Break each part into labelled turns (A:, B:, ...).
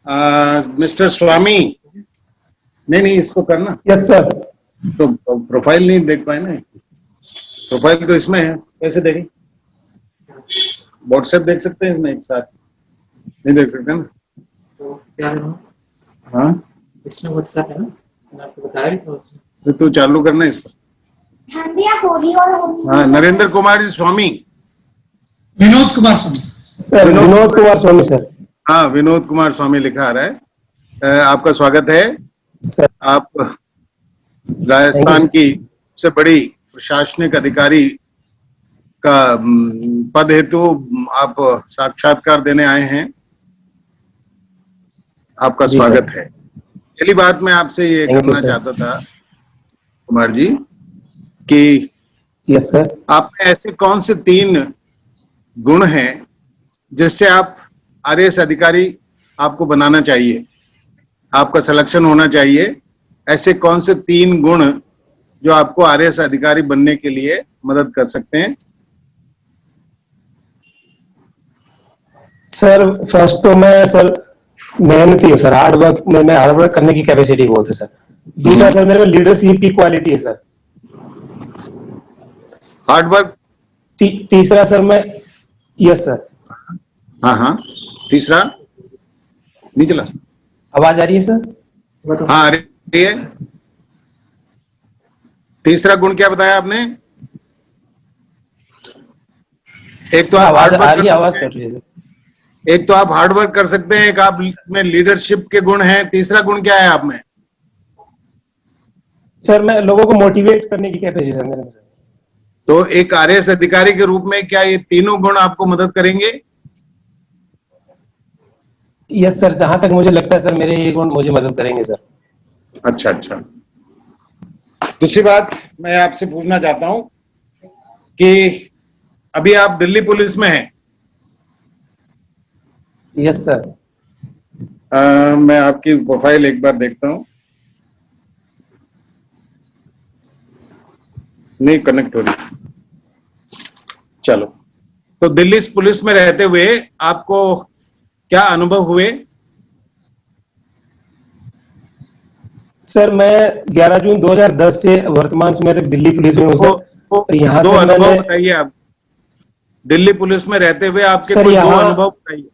A: Mister स्वामी, नहीं इसको करना।
B: Yes sir.
A: तो प्रोफाइल नहीं देख पाए ना, प्रोफाइल तो इसमें है, कैसे देखें? व्हाट्सएप देख सकते हैं इसमें एक साथ, नहीं देख सकते ना?
C: तो क्या है ना,
A: हाँ
C: इसमें व्हाट्सएप है ना, मैंने आपको बताया था।
A: तो चालू करना इस पर। हाँ, नरेंद्र कुमार जी स्वामी।
D: विनोद कुमार स्वामी
B: सर, विनोद कुमार स्वामी सर।
A: हाँ, विनोद कुमार स्वामी लिखा आ रहा है। आपका स्वागत है
B: सर।
A: आप राजस्थान की सबसे बड़ी प्रशासनिक अधिकारी का पद हेतु आप साक्षात्कार देने आए हैं, आपका स्वागत है। पहली बात मैं आपसे ये करना चाहता था कुमार जी कि
B: यस सर,
A: आप में ऐसे कौन से 3 गुण हैं जिससे आप आरएएस अधिकारी आपको बनाना चाहिए, आपका सिलेक्शन होना चाहिए? ऐसे कौन से 3 गुण जो आपको आरएएस अधिकारी बनने के लिए मदद कर सकते हैं?
B: सर फर्स्ट तो मैं सर मेहनती हूँ सर, हार्ड वर्क में हार्ड वर्क करने की कैपेसिटी बहुत है सर। दूसरा सर मेरे में लीडरशिप की क्वालिटी है सर।
A: Hard work.
B: तीसरा सर मैं, यस सर।
A: हाँ, तीसरा नहीं चला,
B: आवाज आ रही है सर?
A: हाँ आ रही है। तीसरा गुण क्या बताया आपने? एक तो आप
B: आवाज आ रही है, आवाज कट रही है सर।
A: एक तो आप हार्ड वर्क कर सकते हैं, एक आप में लीडरशिप के गुण हैं, तीसरा गुण क्या है आप में?
B: सर मैं लोगों को मोटिवेट करने की कैपेसिटी है मेरे में सर।
A: तो एक आरएएस अधिकारी के रूप में क्या ये तीनों गुण आपको मदद करेंगे?
B: यस सर, जहां तक मुझे लगता है सर मेरे ये गुण मुझे मदद करेंगे सर।
A: अच्छा। दूसरी बात मैं आपसे पूछना चाहता हूं कि अभी आप दिल्ली पुलिस में हैं।
B: Yes sir.
A: मैं आपकी प्रोफाइल एक बार देखता हूं, नहीं कनेक्ट हो रही। चलो, तो दिल्ली पुलिस में रहते हुए आपको क्या अनुभव हुए?
B: सर मैं 11 जून 2010 से वर्तमान समय तक दिल्ली पुलिस में हूँ सर। यहाँ
A: दो
B: से
A: अनुभव बताइए आप, दिल्ली पुलिस में रहते हुए आपके
B: सर
A: कोई 2 अनुभव बताइए।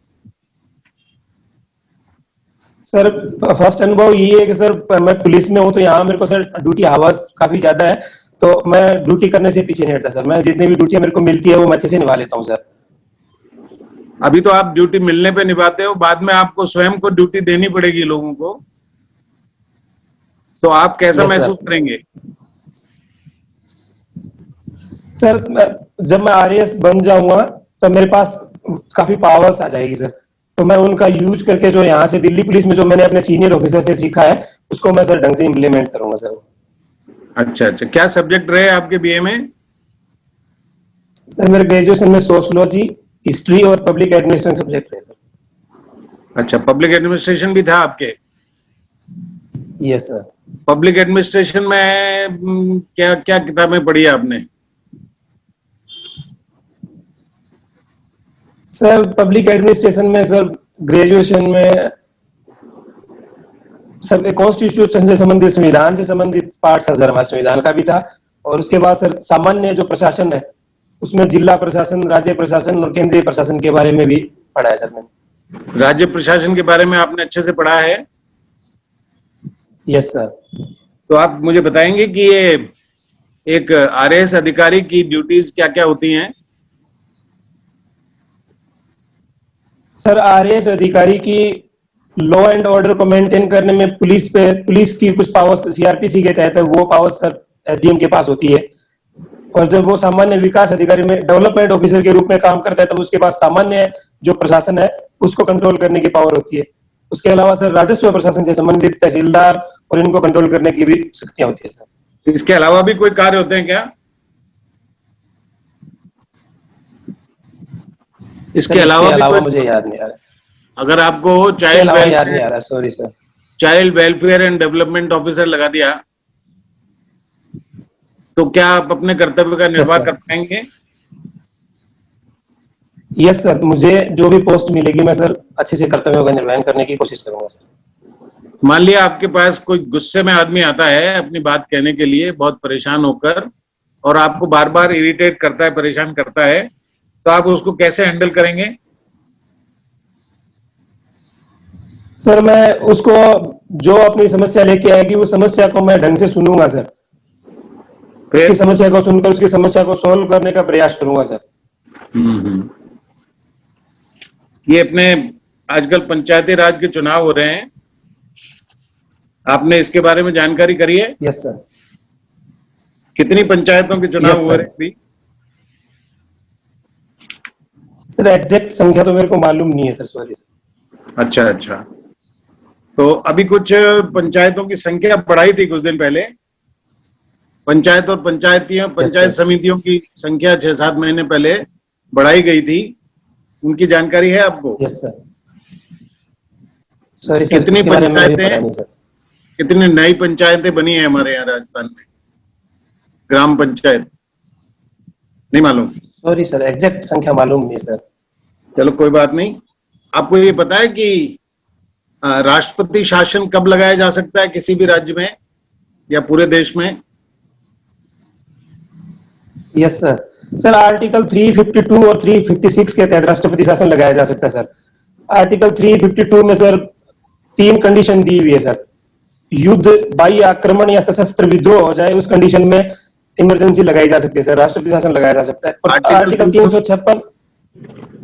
B: सर फर्स्ट अनुभव ये है कि सर मैं पुलिस में हूँ तो यहाँ मेरे को सर ड्यूटी आवर्स काफी ज्यादा है, तो मैं ड्यूटी करने से पीछे नहीं हटता सर। मैं जितनी भी ड्यूटियां मेरे को मिलती है वो मैं अच्छे से निभा लेता हूँ सर।
A: अभी तो आप ड्यूटी मिलने पे निभाते हो, बाद में आपको स्वयं को ड्यूटी देनी पड़ेगी लोगों को, तो आप कैसा महसूस करेंगे?
B: सर जब मैं आरएएस बन जाऊंगा तब मेरे पास काफी पावर्स आ जाएगी सर, तो मैं उनका यूज करके जो यहाँ से दिल्ली पुलिस में जो मैंने अपने सीनियर ऑफिसर से सीखा है उसको मैं सर ढंग से इम्प्लीमेंट करूंगा सर।
A: अच्छा, क्या सब्जेक्ट रहे आपके बीए में?
B: सर मेरे ग्रेजुएशन में सोशियोलॉजी, हिस्ट्री और पब्लिक एडमिनिस्ट्रेशन सब्जेक्ट रहे सर।
A: अच्छा, पब्लिक एडमिनिस्ट्रेशन भी था आपके?
B: Yes sir.
A: पब्लिक एडमिनिस्ट्रेशन में क्या क्या किताबें पढ़ी आपने?
B: सर पब्लिक एडमिनिस्ट्रेशन में सर ग्रेजुएशन में सर कॉन्स्टिट्यूशन से संबंधित, संविधान से संबंधित पार्ट था सर, हमारे संविधान का भी था। और उसके बाद सर सामान्य जो प्रशासन है उसमें जिला प्रशासन, राज्य प्रशासन और केंद्रीय प्रशासन के बारे में भी पढ़ा है सर मैंने।
A: राज्य प्रशासन के बारे में आपने अच्छे से पढ़ा है?
B: Yes sir.
A: तो आप मुझे बताएंगे कि ये एक आरएएस अधिकारी की ड्यूटीज क्या क्या होती हैं?
B: सर आरएएस अधिकारी की लॉ एंड ऑर्डर को मेंटेन करने में पुलिस की कुछ पावर्स सीआरपीसी के तहत है, वो पावर्स सर एसडीएम के पास होती है। और जब वो सामान्य विकास अधिकारी में डेवलपमेंट ऑफिसर के रूप में काम करता है तब उसके पास सामान्य जो प्रशासन है उसको कंट्रोल करने की पावर होती है। उसके अलावा सर राजस्व प्रशासन से संबंधित तहसीलदार और इनको कंट्रोल करने की भी शक्तियां होती है सर।
A: इसके अलावा भी कोई कार्य होते हैं क्या? इसके अलावा
B: मुझे याद नहीं आ रहा।
A: अगर आपको child welfare and development officer लगा दिया तो क्या आप अपने कर्तव्य का निर्वाह कर पाएंगे?
B: यस सर, मुझे जो भी पोस्ट मिलेगी मैं सर अच्छे से कर्तव्यों का निर्वहन करने की कोशिश करूंगा सर।
A: मान लिया आपके पास कोई गुस्से में आदमी आता है अपनी बात कहने के लिए बहुत परेशान होकर, और आपको बार बार इरिटेट करता है, परेशान करता है, तो आप उसको कैसे हैंडल करेंगे?
B: सर मैं उसको, जो अपनी समस्या लेके आएगी उस समस्या को मैं ढंग से सुनूंगा सर, उसकी
A: फिर
B: समस्या को सुनकर उसकी समस्या को सॉल्व करने का प्रयास करूंगा सर।
A: हम्म। ये अपने आजकल पंचायती राज के चुनाव हो रहे हैं, आपने इसके बारे में जानकारी करी है?
B: Yes sir.
A: कितनी पंचायतों के चुनाव
B: यस
A: हो
B: सर।
A: रहे हैं अभी?
B: सर एग्जैक्ट संख्या तो मेरे को मालूम नहीं है सर, सॉरी सर।
A: अच्छा अच्छा। तो अभी कुछ पंचायतों की संख्या बढ़ाई थी कुछ दिन पहले, पंचायत और पंचायत समितियों की संख्या 6-7 महीने पहले बढ़ाई गई थी, उनकी जानकारी है आपको?
B: Yes sir. सॉरी सर,
A: कितनी
B: इसके बारे में अभी पता
A: पंचायतें,
B: नहीं सर।
A: कितनी नई पंचायतें बनी है हमारे यहाँ राजस्थान में, ग्राम पंचायत? नहीं मालूम?
B: सॉरी सर, एग्जैक्ट संख्या मालूम नहीं सर।
A: चलो कोई बात नहीं। आपको ये पता है कि राष्ट्रपति शासन कब लगाया जा सकता है किसी भी राज्य में या पूरे देश में?
B: Yes sir. सर आर्टिकल 352 और 356 के तहत राष्ट्रपति शासन लगाया जा सकता है सर। आर्टिकल 352 में सर 3 कंडीशन दी हुई है सर। युद्ध, बाह्य आक्रमण या सशस्त्र विद्रोह हो जाए उस कंडीशन में इमरजेंसी लगाई जा सकती है सर, राष्ट्रपति शासन लगाया जा सकता है। और आर्टिकल 356,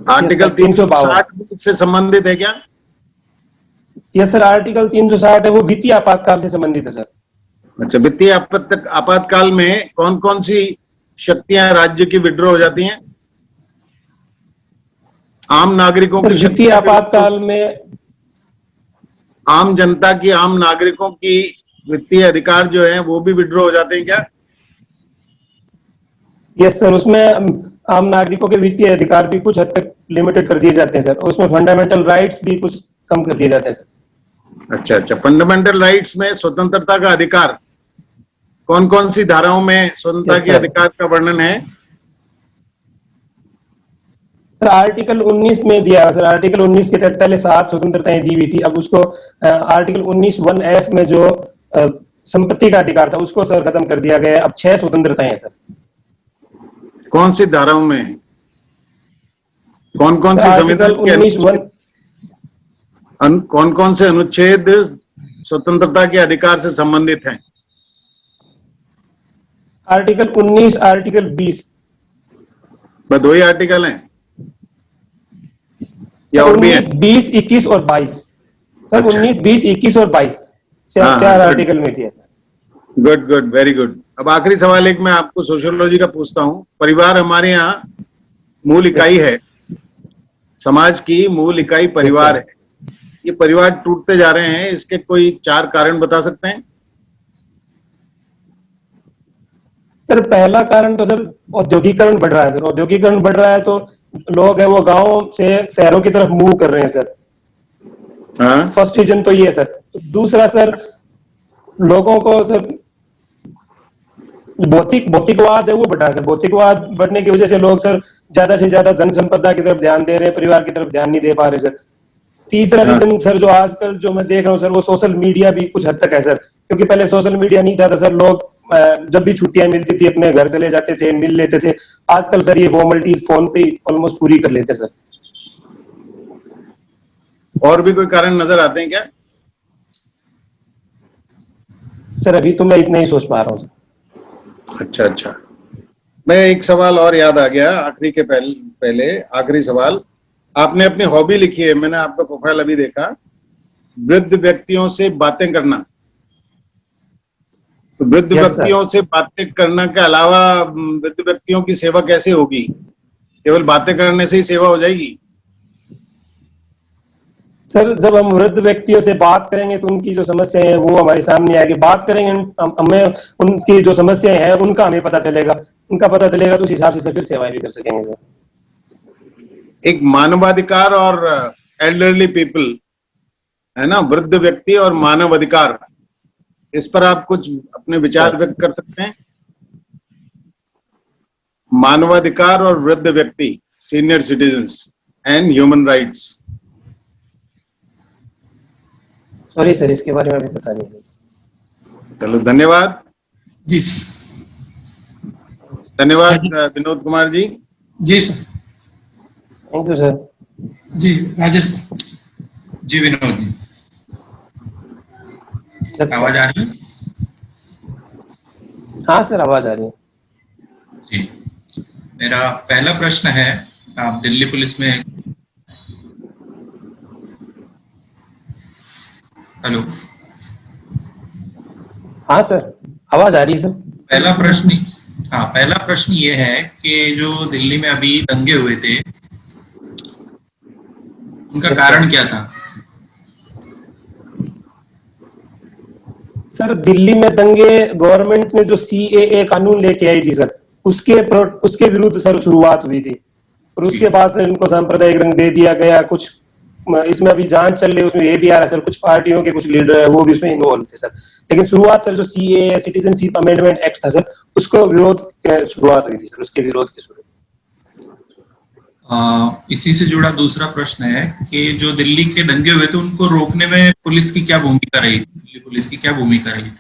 A: आर्टिकल 360 से संबंधित है क्या?
B: यस सर, आर्टिकल 360 है, वो वित्तीय आपातकाल से संबंधित है सर।
A: अच्छा, वित्तीय आपातकाल में कौन कौन सी शक्तियां राज्य की विड्रॉ हो जाती हैं? आम नागरिकों
B: सर
A: की
B: वित्तीय आपातकाल में
A: आम जनता की, आम नागरिकों की वित्तीय अधिकार जो है वो भी विड्रॉ हो जाते हैं क्या?
B: यस सर, उसमें आम नागरिकों के वित्तीय अधिकार भी कुछ हद तक लिमिटेड कर दिए जाते हैं सर, और उसमें फंडामेंटल राइट्स भी कुछ कम कर दिए जाते हैं सर।
A: अच्छा अच्छा। फंडामेंटल राइट्स में स्वतंत्रता का अधिकार, कौन कौन सी धाराओं में स्वतंत्रता के अधिकार का वर्णन है?
B: सर आर्टिकल 19 में दिया सर, आर्टिकल 19 के तहत पहले 7 स्वतंत्रताएं दी हुई थी, अब उसको आर्टिकल 19(1)(f) में जो संपत्ति का अधिकार था उसको सर खत्म कर दिया गया है, अब 6 स्वतंत्रताएं हैं सर।
A: कौन सी धाराओं में है? कौन कौन सी
B: आर्टिकल 19(1)
A: कौन कौन से अनुच्छेद स्वतंत्रता के अधिकार से संबंधित हैं?
B: Article 19, article 20।
A: बस 2 ही आर्टिकल हैं या और भी हैं?
B: 19, 20, 21 और 22 सर।
A: अच्छा।
B: 19, 20, 21 और 22
A: हाँ,
B: 4 आर्टिकल में दिया sir.
A: Good good, very good. अब आखिरी सवाल एक मैं आपको सोशियोलॉजी का पूछता हूँ। परिवार हमारे यहाँ मूल इकाई है, समाज की मूल इकाई परिवार है। ये परिवार टूटते जा रहे हैं, इसके कोई 4 कारण बता सकते हैं?
B: सर पहला कारण तो सर औद्योगिकरण बढ़ रहा है सर, औद्योगिकरण बढ़ रहा है तो लोग है वो गांव से शहरों की तरफ मूव कर रहे हैं सर।
A: हाँ।
B: फर्स्ट रीजन तो ये है सर। दूसरा सर, लोगों को सर भौतिकवाद है वो बढ़ रहा है सर। भौतिकवाद बढ़ने की वजह से लोग सर ज्यादा से ज्यादा धन संपदा की तरफ ध्यान दे रहे हैं, परिवार की तरफ ध्यान नहीं दे पा रहे सर। तीसरा रीजन सर जो आजकल जो मैं देख रहा हूँ सर, वो सोशल मीडिया भी कुछ हद तक है सर, क्योंकि पहले सोशल मीडिया नहीं था तो सर लोग जब भी छुट्टियां मिलती थी अपने घर चले जाते थे, मिल लेते थे। आजकल सर ये फॉर्मेलिटीज फोन पे ऑलमोस्ट पूरी कर लेते सर।
A: और भी कोई कारण नजर आते हैं क्या?
B: सर अभी तो मैं इतना ही सोच पा रहा हूँ सर।
A: अच्छा अच्छा। मैं एक सवाल और याद आ गया आखिरी के पहले आखिरी सवाल। आपने अपनी हॉबी लिखी है, मैंने आपका प्रोफाइल अभी देखा, वृद्ध व्यक्तियों से बातें करना। तो वृद्ध व्यक्तियों से बातें करने के अलावा वृद्ध व्यक्तियों की सेवा कैसे होगी? केवल बातें करने से ही सेवा हो जाएगी?
B: सर जब हम वृद्ध व्यक्तियों से बात करेंगे तो उनकी जो समस्याएं हैं वो हमारे सामने आएगी। बात करेंगे हमें, उनकी जो समस्याएं हैं उनका हमें पता चलेगा, उनका पता चलेगा तो उस हिसाब से फिर सेवाएं भी कर सकेंगे सर।
A: एक मानवाधिकार और एल्डरली पीपल है ना, वृद्ध व्यक्ति और मानव अधिकार, इस पर आप कुछ अपने विचार व्यक्त कर सकते हैं? मानवाधिकार और वृद्ध व्यक्ति senior citizens and human rights.
B: Sorry sir, इसके बारे में अभी पता नहीं है।
A: चलो धन्यवाद।
D: जी
A: धन्यवाद विनोद कुमार जी।
D: जी सर।
B: Thank you sir.
D: जी राजेश सर।
E: जी विनोद जी,
B: Yes, sir.
E: आवाज आ रही है?
B: हाँ सर, आवाज आ रही है।
E: जी, मेरा पहला प्रश्न है, आप दिल्ली पुलिस में, हेलो,
B: हाँ सर, आवाज आ रही है सर।
E: पहला प्रश्न ये है कि जो दिल्ली में अभी दंगे हुए थे, उनका
B: Yes,
E: कारण
B: sir.
E: क्या था?
B: सर, दिल्ली में दंगे गवर्नमेंट ने जो CAA कानून लेके आई थी सर, उसके विरुद्ध सर शुरुआत हुई थी, और उसके बाद सर इनको सांप्रदायिक रंग दे दिया गया। कुछ इसमें अभी जांच चल रही है, उसमें ये भी आ रहा है सर, कुछ पार्टियों के कुछ लीडर है वो भी इसमें इन्वॉल्व थे सर। लेकिन शुरुआत सर जो CAA सिटीजनशिप अमेंडमेंट एक्ट था सर, उसको विरोध की शुरुआत हुई थी सर, उसके विरोध की शुरुआत।
E: इसी से जुड़ा दूसरा प्रश्न है कि जो दिल्ली के दंगे हुए थे उनको रोकने में पुलिस की क्या भूमिका रही थी? दिल्ली पुलिस की क्या भूमिका रही थी?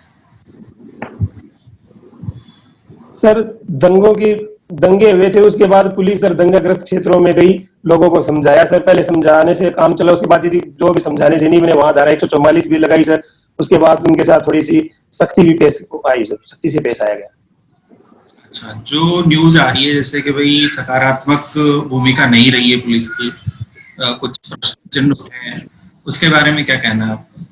B: सर, दंगे हुए थे, उसके बाद पुलिस सर दंगाग्रस्त क्षेत्रों में गई, लोगों को समझाया सर, पहले समझाने से काम चला, उसके बाद यदि जो भी समझाने से नहीं बने वहां धारा 144 भी लगाई सर, उसके बाद उनके साथ थोड़ी सी सख्ती भी पेश आई सर, सख्ती से पेश आया गया।
E: अच्छा, जो न्यूज आ रही है जैसे कि भाई सकारात्मक भूमिका नहीं रही है पुलिस की, कुछ प्रश्न चिन्ह उठे हैं, उसके बारे में क्या कहना है आपका?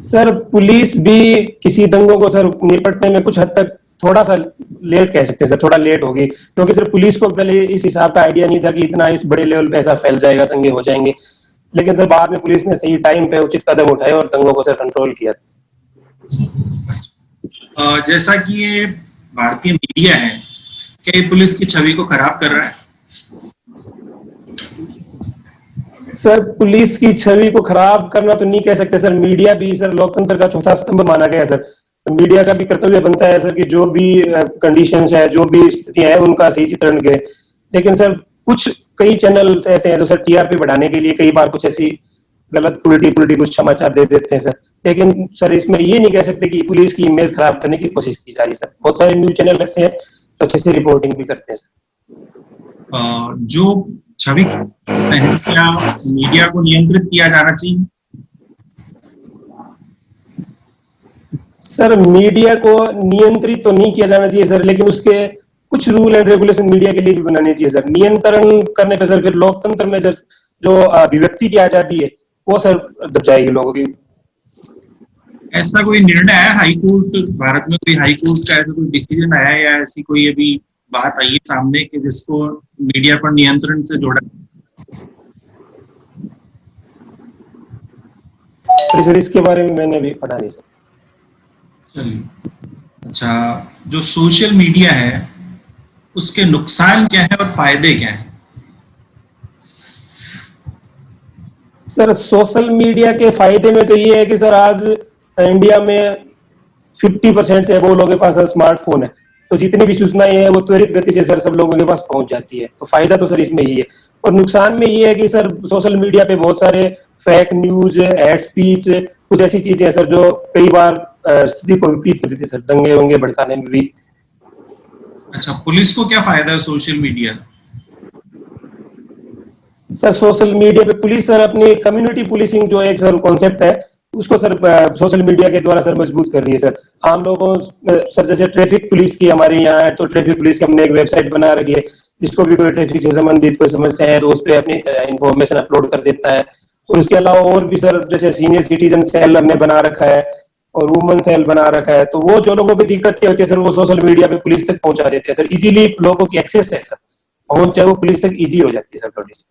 B: सर, पुलिस भी किसी दंगों को सर निपटने में कुछ हद तक थोड़ा सा लेट कह सकते हैं सर, थोड़ा लेट होगी, क्योंकि सर पुलिस को पहले इस हिसाब का आइडिया नहीं था कि इतना इस बड़े लेवल पे ऐसा फैल जाएगा, दंगे हो जाएंगे। लेकिन सर बाद में पुलिस ने सही टाइम पे उचित कदम उठाए और दंगों को सर कंट्रोल किया।
E: जैसा कि ये भारतीय मीडिया है, क्या ये पुलिस की छवि को खराब कर रहा है?
B: सर, पुलिस की छवि को खराब करना तो नहीं कह सकते सर, मीडिया भी सर लोकतंत्र का चौथा स्तंभ माना गया है सर, तो मीडिया का भी कर्तव्य बनता है सर कि जो भी कंडीशंस है, जो भी स्थितियां हैं, उनका सही चित्रण करे। लेकिन सर कई चैनल ऐसे हैं जो सर TRP बढ़ाने के लिए कई बार कुछ ऐसी गलत उल्टी कुछ समाचार दे देते हैं सर। लेकिन सर इसमें ये नहीं कह सकते कि पुलिस की इमेज खराब करने की कोशिश की जा रही है सर, बहुत सारे न्यूज चैनल ऐसे हैं तो अच्छे से रिपोर्टिंग भी करते हैं सर।
E: जो छवि क्या मीडिया को नियंत्रित किया जाना चाहिए?
B: सर, मीडिया को नियंत्रित तो नहीं किया जाना चाहिए सर, लेकिन उसके कुछ रूल एंड रेगुलेशन मीडिया के लिए भी बनाने चाहिए सर। नियंत्रण करने पे सर फिर लोकतंत्र में जो अभिव्यक्ति की आजादी है वो सर दब जाएगी लोगों की।
E: ऐसा कोई निर्णय है हाईकोर्ट, भारत में कोई हाईकोर्ट का ऐसा कोई डिसीजन आया है या ऐसी कोई अभी बात आई है सामने कि जिसको मीडिया पर नियंत्रण से जोड़ा?
B: सर इसके बारे में मैंने भी पढ़ा नहीं सर।
E: चलिए, अच्छा, जो सोशल मीडिया है उसके नुकसान क्या है और फायदे क्या है?
B: सर, सोशल मीडिया के फायदे में तो ये है कि सर आज इंडिया में 50% से वो लोगों के पास स्मार्टफोन है, तो जितनी भी सूचनाएं हैं वो त्वरित गति से सर सब लोगों के पास पहुंच जाती है, तो फायदा तो सर इसमें ही है। और नुकसान में ये है कि सर सोशल मीडिया पे बहुत सारे फेक न्यूज, हेट स्पीच, कुछ ऐसी चीजें हैं सर जो कई बार स्थिति को विपरीत कर देती है सर, दंगे वंगे भड़काने में भी।
E: अच्छा, पुलिस को क्या फायदा है social media?
B: Sir social media पे पुलिस सर अपनी कम्युनिटी पुलिसिंग जो एक सर कॉन्सेप्ट है उसको सर सोशल मीडिया के द्वारा सर मजबूत कर रही है सर। आम लोगों सर जैसे ट्रैफिक पुलिस की हमारे यहाँ है, तो ट्रैफिक पुलिस की हमने एक वेबसाइट बना रखी है, जिसको भी कोई ट्रैफिक से संबंधित कोई समस्या है तो उस पर अपनी इंफॉर्मेशन अपलोड कर देता है। और उसके अलावा और भी सर जैसे सीनियर सिटीजन सेल हमने बना रखा है और वुमन सेल बना रखा है, तो वो जो लोगों की दिक्कतें होती है सर वो सोशल मीडिया पे पुलिस तक पहुंचा देते हैं सर, इजीली लोगों की एक्सेस है सर, पहुंच है वो पुलिस तक इजी हो जाती है सर थोड़ी सी।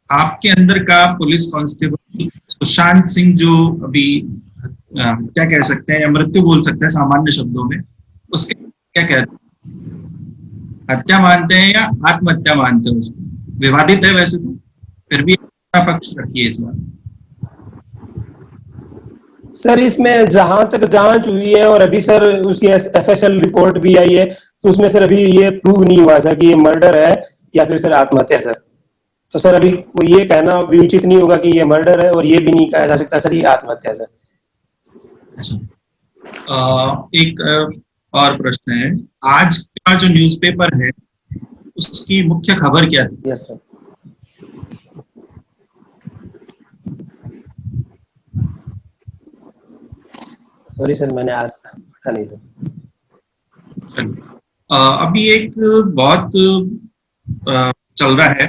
E: आपके अंदर का पुलिस कांस्टेबल सुशांत सिंह जो अभी क्या कह सकते हैं या मृत्यु बोल सकते हैं सामान्य शब्दों में, उसके क्या कहते हैं? हत्या मानते हैं या आत्महत्या मानते हैं? उसको विवादित है वैसे तो, फिर भी पक्ष रखिए इस बार।
B: सर इसमें जहां तक जांच हुई है और अभी सर उसकी एफएसएल रिपोर्ट भी आई है, तो उसमें सर अभी ये प्रूव नहीं हुआ सर कि ये मर्डर है या फिर सर आत्महत्या सर। तो सर अभी वो ये कहना भी उचित नहीं होगा कि ये मर्डर है, और ये भी नहीं कहा जा सकता सर ये आत्महत्या है सर।
E: अच्छा, एक और प्रश्न है, आज का जो न्यूज़पेपर है उसकी मुख्य खबर क्या थी?
B: Yes sir. सॉरी सर मैंने आज पढ़ा नहीं सर।
E: अभी एक बहुत चल रहा है,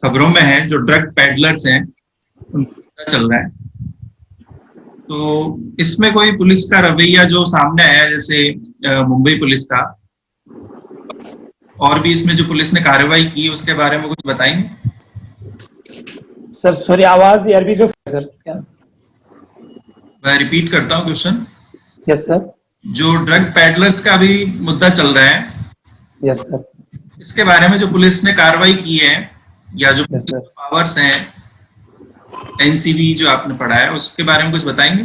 E: खबरों में है, जो ड्रग पैडलर्स हैं उनका चल रहा है। तो इसमें कोई पुलिस का रवैया जो सामने आया, जैसे मुंबई पुलिस का, और भी इसमें जो पुलिस ने कार्रवाई की उसके बारे में कुछ बताएंगे?
B: सर सॉरी आवाज नहीं, अरबी में सर क्या?
E: मैं रिपीट करता हूँ क्वेश्चन।
B: Yes sir.
E: जो ड्रग पैडलर्स का भी मुद्दा चल रहा है,
B: यस सर।
E: इसके बारे में जो पुलिस ने कार्रवाई की है या जो
B: यस सर।
E: पावर्स हैं, एनसीबी जो आपने पढ़ा है, उसके बारे में कुछ बताएंगे?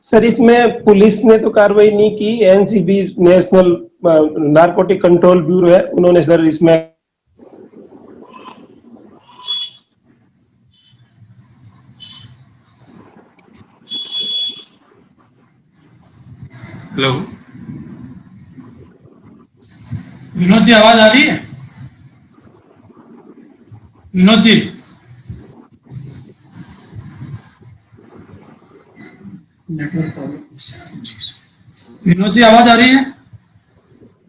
B: सर इसमें पुलिस ने तो कार्रवाई नहीं की, NCB national narcotic control bureau है, उन्होंने सर इसमें
E: हेलो
D: विनोद जी, आवाज आ रही है? Vinod ji, network problem. विनोद जी, आवाज आ रही है?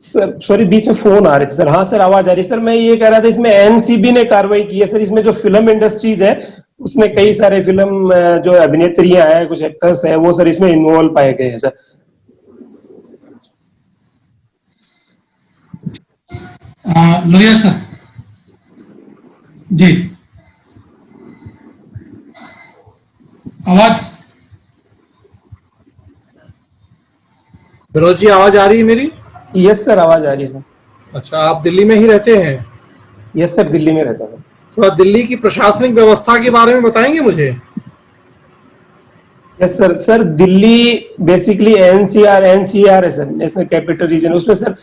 B: सर सॉरी बीच में फोन आ रहे थे सर। हाँ सर आवाज आ रही है सर। मैं ये कह रहा था इसमें एनसीबी ने कार्रवाई की है सर। इसमें जो फिल्म इंडस्ट्रीज है उसमें कई सारे फिल्म जो अभिनेत्रियां हैं, कुछ एक्टर्स हैं, वो सर इसमें इन्वॉल्व पाए गए हैं सर।
D: लोहिया सर जी, आवाज?
F: विनोद जी, आवाज आ रही है मेरी?
B: यस सर आवाज आ रही है सर।
F: अच्छा, आप दिल्ली में ही रहते हैं?
B: यस सर दिल्ली में रहता हूँ।
F: थोड़ा दिल्ली की प्रशासनिक व्यवस्था के बारे में बताएंगे मुझे?
B: Yes sir. Sir Delhi basically NCR है सर, नेशनल कैपिटल रीजन। उसमें सर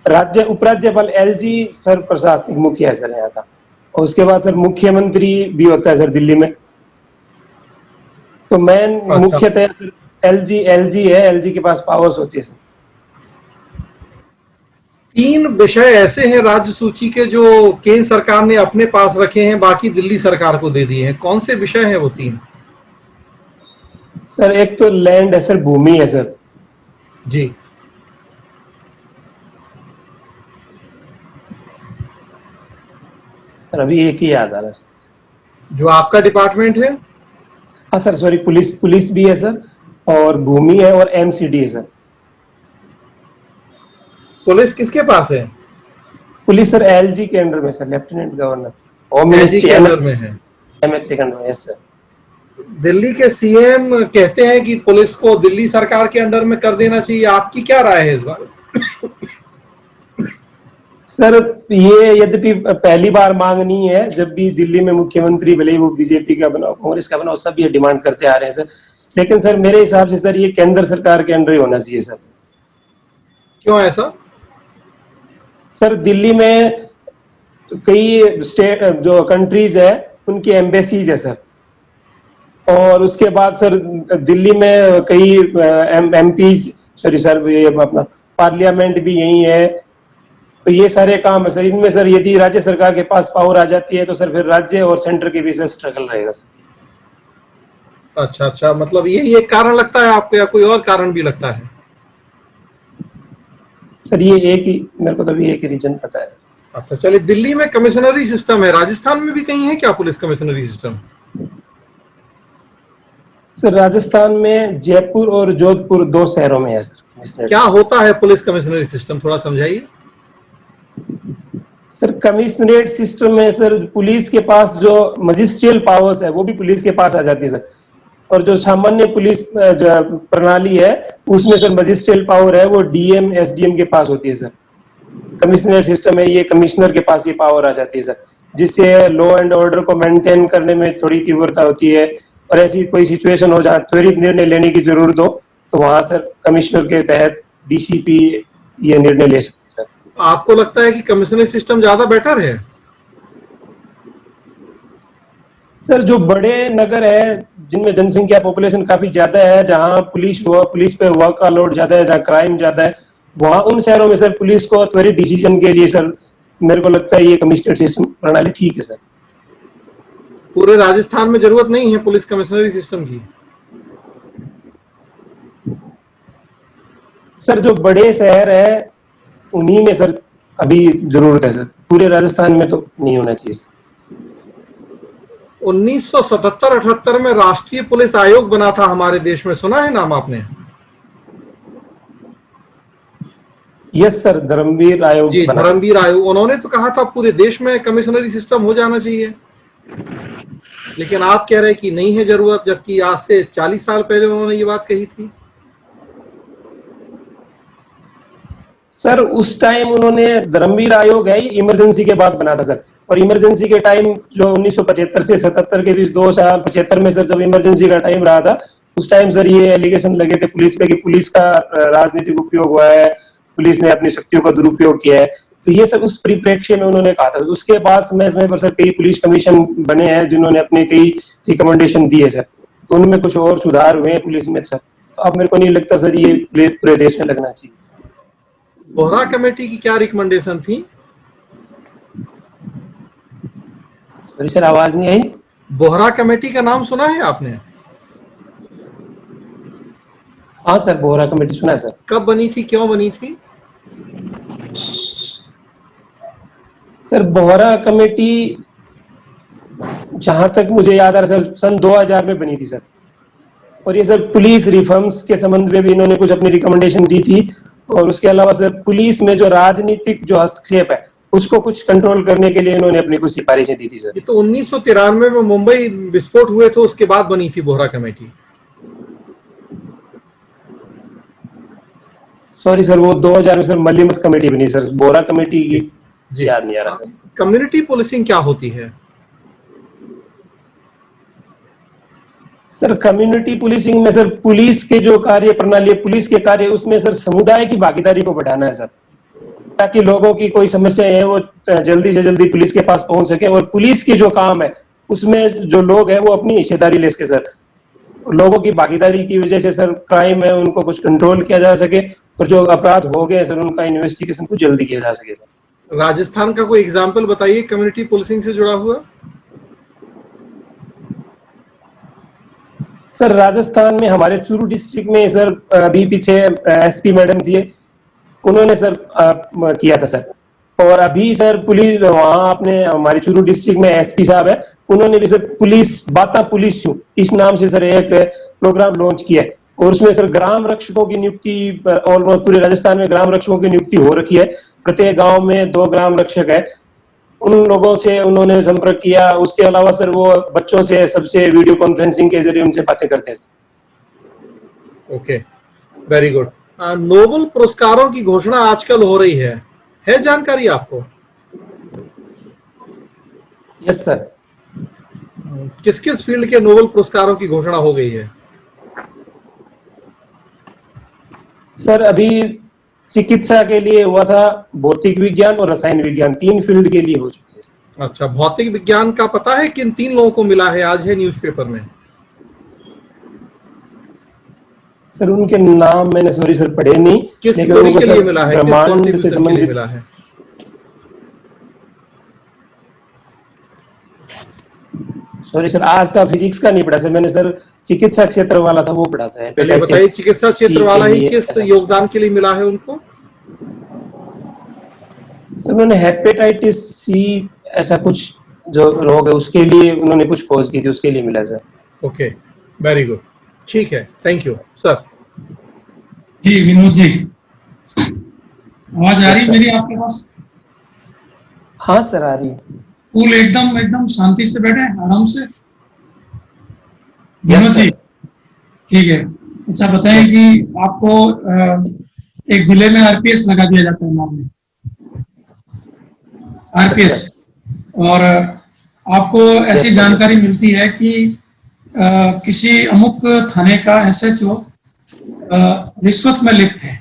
B: राज्य उपराज्यपाल एलजी सर प्रशासनिक मुखिया है सर यहाँ का, और उसके बाद सर मुख्यमंत्री भी होता है सर दिल्ली में। तो मेन मुख्यतः सर एलजी है, एलजी के पास पावर्स होती है सर।
F: 3 विषय ऐसे हैं राज्य सूची के जो केंद्र सरकार ने अपने पास रखे हैं, बाकी दिल्ली सरकार को दे दिए हैं। कौन से विषय हैं वो 3?
B: सर एक तो लैंड है सर, भूमि है सर
F: जी।
B: सर अभी एक ही याद आ रहा है।
F: जो आपका डिपार्टमेंट है?
B: हाँ सर सॉरी, पुलिस भी है सर, और भूमि है, और एमसीडी है सर।
F: पुलिस किसके पास है?
B: पुलिस सर एलजी के अंडर में sir, lieutenant governor, home
F: LG के
B: मिनिस्ट्री
F: अंडर में है।
B: एमएचए के अंडर में। Yes sir.
F: दिल्ली के सीएम कहते हैं कि पुलिस को दिल्ली सरकार के अंडर में कर देना चाहिए। आपकी क्या राय है इस बार?
B: सर ये यद्यपि पहली बार मांग नहीं है, जब भी दिल्ली में मुख्यमंत्री भले ही वो बीजेपी का बनाओ, कांग्रेस का बनाओ, सब ये डिमांड करते आ रहे हैं सर। लेकिन सर मेरे हिसाब से सर ये केंद्र सरकार के अंडर ही होना चाहिए सर।
F: क्यों ऐसा?
B: सर दिल्ली में कई स्टेट जो कंट्रीज है उनकी एम्बेसीज है सर, और उसके बाद सर दिल्ली में कई एमपी सॉरी सर ये अपना पार्लियामेंट भी यही है। तो ये सारे काम है सर, इनमें सर यदि राज्य सरकार के पास पावर आ जाती है तो सर फिर राज्य और सेंटर के बीच स्ट्रगल रहेगा सर।
F: अच्छा, मतलब यही एक कारण लगता है आपको या कोई और कारण भी लगता है?
B: सर ये एक ही, मेरे को तो अभी एक ही रीजन पता है।
F: अच्छा चलिए, दिल्ली में कमिश्नरी सिस्टम है, राजस्थान में भी कहीं है क्या पुलिस कमिश्नरी सिस्टम?
B: सर राजस्थान में जयपुर और जोधपुर 2 शहरों में है सर।
F: क्या होता है पुलिस कमिश्नरी सिस्टम, थोड़ा समझाइए।
B: सर कमिश्नरेट सिस्टम में सर पुलिस के पास जो मजिस्ट्रियल पावर्स है वो भी पुलिस के पास आ जाती है सर, और जो सामान्य पुलिस प्रणाली है उसमें सर मजिस्ट्रियल पावर है वो डीएम एसडीएम के पास होती है सर। कमिश्नरेट सिस्टम है, ये कमिश्नर के पास ये पावर आ जाती है सर। जिससे लॉ एंड ऑर्डर को मेंटेन करने में थोड़ी तीव्रता होती है, और ऐसी कोई सिचुएशन हो जहाँ त्वरित निर्णय लेने की जरूरत हो तो वहां सर कमिश्नर के तहत डीसीपी ये निर्णय ले सकते हैं सर।
F: आपको लगता है कि कमिश्नरी सिस्टम ज्यादा बेटर है?
B: सर जो बड़े नगर है जिनमें जनसंख्या पॉपुलेशन काफी ज्यादा है, जहाँ पुलिस पे वर्क का लोड ज्यादा है, जहाँ क्राइम ज्यादा है, वहाँ उन शहरों में सर पुलिस को त्वरित डिसीजन के लिए सर मेरे को लगता है ये कमिश्नर सिस्टम प्रणाली ठीक है सर।
F: पूरे राजस्थान में जरूरत नहीं है पुलिस कमिश्नरी सिस्टम की?
B: सर जो बड़े शहर है उन्हीं में सर अभी जरूरत है सर, पूरे राजस्थान में तो नहीं होना चाहिए सर।
F: 1977-78 में राष्ट्रीय पुलिस आयोग बना था हमारे देश में, सुना है नाम आपने?
B: यस सर, धर्मवीर आयोग
F: जी,
B: बना था।
F: धर्मवीर आयोग। उन्होंने तो कहा था पूरे देश में कमिश्नरी सिस्टम हो जाना चाहिए, लेकिन आप कह रहे हैं कि नहीं है जरूरत, जबकि आज से 40 साल पहले उन्होंने ये बात कही थी।
B: सर उस टाइम उन्होंने धर्मवीर आयोग है इमरजेंसी के बाद बना था सर, और इमरजेंसी के टाइम जो 1975 से 77 के बीच 2 साल 75 में सर जब इमरजेंसी का टाइम रहा था उस टाइम सर ये एलिगेशन लगे थे पुलिस पे कि पुलिस का राजनीतिक उपयोग हुआ है, पुलिस ने अपनी शक्तियों का दुरुपयोग किया है, तो ये सब उस परिप्रेक्ष्य में उन्होंने कहा था। उसके बाद समय समय पर सर कई पुलिस कमीशन बने हैं जिन्होंने अपने कई रिकमेंडेशन दिए सर, तो उनमें कुछ और सुधार हुए हैं पुलिस में सर, तो अब मेरे को नहीं लगता सर ये पूरे देश में लगना चाहिए।
F: बोहरा कमेटी की क्या रिकमेंडेशन थी?
B: सॉरी सर आवाज नहीं आई।
F: बोहरा कमेटी का नाम सुना है आपने?
B: हाँ सर बोहरा कमेटी सुना है सर।
F: कब बनी थी, क्यों बनी थी?
B: सर बोहरा कमेटी जहां तक मुझे याद आ रहा है सर सन 2000 में बनी थी सर, और ये सर पुलिस रिफॉर्म्स के संबंध में भी इन्होंने कुछ अपनी रिकमेंडेशन दी थी, और उसके अलावा सर पुलिस में जो राजनीतिक जो हस्तक्षेप है उसको कुछ कंट्रोल करने के लिए इन्होंने अपनी कुछ सिफारिशें दी थी सर।
F: ये तो 1993 में मुंबई विस्फोट हुए थे उसके बाद बनी थी बोहरा कमेटी।
B: सॉरी सर वो 2000 में सर मल्लीमत कमेटी बनी सर, बोहरा कमेटी
F: जी,
B: याद नहीं आ रहा सर।
F: कम्युनिटी पुलिसिंग क्या होती है?
B: सर कम्युनिटी पुलिसिंग में सर पुलिस के जो कार्य प्रणाली है, पुलिस के कार्य उसमें सर समुदाय की भागीदारी को बढ़ाना है सर, ताकि लोगों की कोई समस्या है वो जल्दी से जल्दी पुलिस के पास पहुंच सके, और पुलिस की जो काम है उसमें जो लोग हैं वो अपनी हिस्सेदारी ले सके सर, लोगों की भागीदारी की वजह से सर क्राइम है उनको कुछ कंट्रोल किया जा सके, और जो अपराध हो गए सर उनका इन्वेस्टिगेशन को जल्दी किया जा सके सर।
F: राजस्थान का कोई एग्जाम्पल बताइए कम्युनिटी पुलिसिंग से जुड़ा हुआ।
B: सर राजस्थान में हमारे चूरू डिस्ट्रिक्ट में सर अभी पीछे एसपी मैडम थी, उन्होंने सर किया था सर, और अभी सर पुलिस वहाँ आपने हमारे चूरू डिस्ट्रिक्ट में एसपी साहब है, उन्होंने भी सर पुलिस बाता पुलिस छू इस नाम से सर एक प्रोग्राम लॉन्च किया है, और उसमें सर ग्राम रक्षकों की नियुक्ति ऑलमोस्ट पूरे राजस्थान में ग्राम रक्षकों की नियुक्ति हो रखी है, प्रत्येक गांव में 2 ग्राम रक्षक है, उन लोगों से उन्होंने संपर्क किया। उसके अलावा सर वो बच्चों से सबसे वीडियो कॉन्फ्रेंसिंग के जरिए उनसे बातें करते हैं।
F: Okay, very good. नोबेल पुरस्कारों की घोषणा आजकल हो रही है जानकारी आपको?
B: Yes sir.
F: किस किस फील्ड के नोबेल पुरस्कारों की घोषणा हो गई है?
B: सर अभी चिकित्सा के लिए हुआ था, भौतिक विज्ञान और रसायन विज्ञान 3 फील्ड के लिए हो चुके हैं।
F: अच्छा, भौतिक विज्ञान का पता है किन 3 लोगों को मिला है? आज है न्यूज़पेपर में।
B: सर उनके नाम मैंने सॉरी सर पढ़े नहीं,
F: किस
B: लेकिन
F: थ्योरी
B: उनको
F: के लिए
B: सर
F: मिला है?
B: ब्रह्मांड से संबंधित
F: मिला है?
B: सॉरी सर आज का फिजिक्स का नहीं पढ़ा सर मैंने, सर चिकित्सा क्षेत्र वाला था वो पढ़ा सर।
F: पहले बताइए, चिकित्सा क्षेत्र वाला ही किस योगदान के लिए मिला है उनको?
B: सर उन्होंने हेपेटाइटिस सी ऐसा कुछ जो रोग है उसके लिए उन्होंने कुछ खोज की थी, उसके लिए मिला सर।
F: ओके, वेरी गुड, ठीक है, थैंक यू सर।
D: जी विनोद जी, आवाज आ रही है मेरी आपके पास?
B: हाँ सर आ रही है।
D: कूल, एकदम शांति से बैठे, आराम से। विनोद जी, ठीक है। अच्छा बताएं कि आपको एक जिले में आरपीएस लगा दिया जाता है नाम में, आरपीएस, और आपको ऐसी
B: Yes, sir.
D: जानकारी मिलती है कि किसी अमुक थाने का SHO रिश्वत में लिप्त है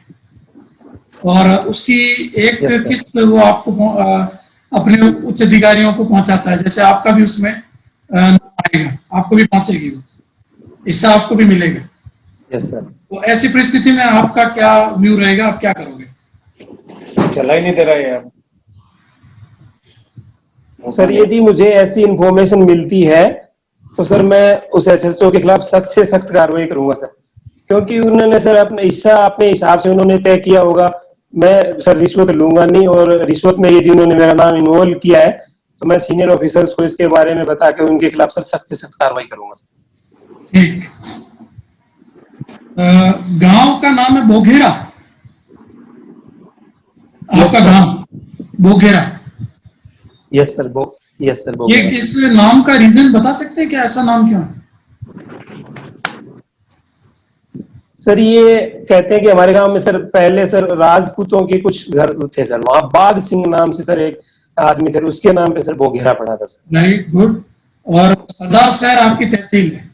D: और उसकी एक
B: Yes, sir.
D: किस्त वो आपको अपने उच्च अधिकारियों को पहुंचाता है, जैसे आपका भी उसमें नाम आएगा, आपको भी पहुंचेगी वो, हिस्सा आपको भी मिलेगा।
B: Yes sir.
D: तो ऐसी परिस्थिति में आपका क्या व्यू रहेगा, आप क्या करोगे?
A: चला ही नहीं दे रहा है यार
B: सर यदि मुझे ऐसी इंफॉर्मेशन मिलती है तो सर मैं उस SHO के खिलाफ सख्त से सख्त कार्रवाई करूंगा सर, क्योंकि उन्होंने सर अपने हिस्सा अपने हिसाब से उन्होंने तय किया होगा। मैं सर रिश्वत लूंगा नहीं, और रिश्वत में यदि उन्होंने मेरा नाम इन्वॉल्व किया है तो मैं सीनियर ऑफिसर्स को इसके बारे में बता के उनके खिलाफ सर सख्त से सख्त कार्रवाई करूंगा सर।
D: ठीक। गांव का नाम है बोघेरा, आपका गांव Boghera.
B: Yes sir, yes sir.
D: ये इस नाम का रीजन बता सकते हैं क्या, ऐसा नाम क्यों है?
B: सर ये कहते हैं कि हमारे गांव में सर पहले सर राजपूतों के कुछ घर थे सर, वहां बाघ सिंह नाम से सर एक आदमी थे, उसके नाम पे सर बोघेरा पड़ा था सर।
D: Right, good. और सरदार शहर आपकी तहसील है,